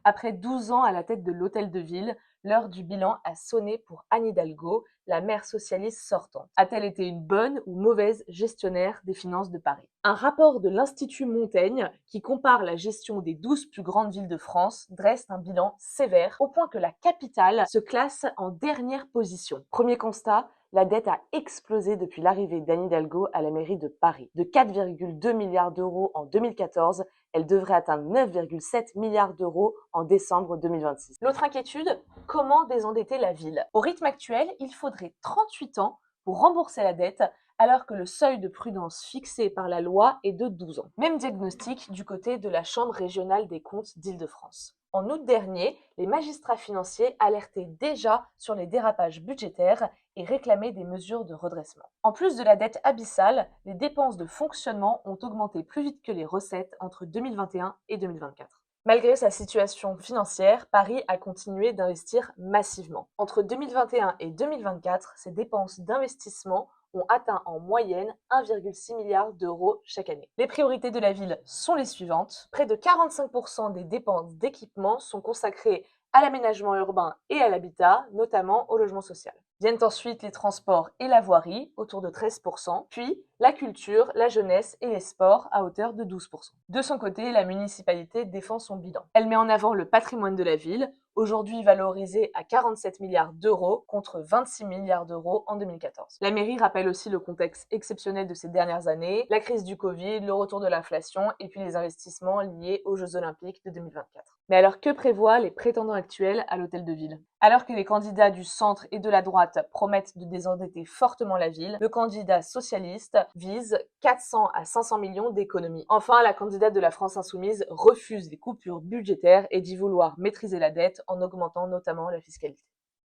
Après 12 ans à la tête de l'Hôtel de Ville, l'heure du bilan a sonné pour Anne Hidalgo, la maire socialiste sortante. A-t-elle été une bonne ou mauvaise gestionnaire des finances de Paris? Un rapport de l'Institut Montaigne, qui compare la gestion des 12 plus grandes villes de France, dresse un bilan sévère, au point que la capitale se classe en dernière position. Premier constat, la dette a explosé depuis l'arrivée d'Anne Hidalgo à la mairie de Paris. De 4,2 milliards d'euros en 2014, elle devrait atteindre 9,7 milliards d'euros en décembre 2026. L'autre inquiétude, comment désendetter la ville? Au rythme actuel, il faudrait 38 ans pour rembourser la dette, alors que le seuil de prudence fixé par la loi est de 12 ans. Même diagnostic du côté de la Chambre régionale des comptes d'Île-de-France. En août dernier, les magistrats financiers alertaient déjà sur les dérapages budgétaires et réclamaient des mesures de redressement. En plus de la dette abyssale, les dépenses de fonctionnement ont augmenté plus vite que les recettes entre 2021 et 2024. Malgré sa situation financière, Paris a continué d'investir massivement. Entre 2021 et 2024, ses dépenses d'investissement ont atteint en moyenne 1,6 milliard d'euros chaque année. Les priorités de la ville sont les suivantes. Près de 45% des dépenses d'équipement sont consacrées à l'aménagement urbain et à l'habitat, notamment au logement social. Viennent ensuite les transports et la voirie, autour de 13%, puis la culture, la jeunesse et les sports à hauteur de 12%. De son côté, la municipalité défend son bilan. Elle met en avant le patrimoine de la ville, aujourd'hui valorisé à 47 milliards d'euros contre 26 milliards d'euros en 2014. La mairie rappelle aussi le contexte exceptionnel de ces dernières années, la crise du Covid, le retour de l'inflation et puis les investissements liés aux Jeux Olympiques de 2024. Mais alors que prévoient les prétendants actuels à l'Hôtel de Ville? Alors que les candidats du centre et de la droite promettent de désendetter fortement la ville, le candidat socialiste vise 400 à 500 millions d'économies. Enfin, la candidate de la France Insoumise refuse les coupures budgétaires et dit vouloir maîtriser la dette en augmentant notamment la fiscalité.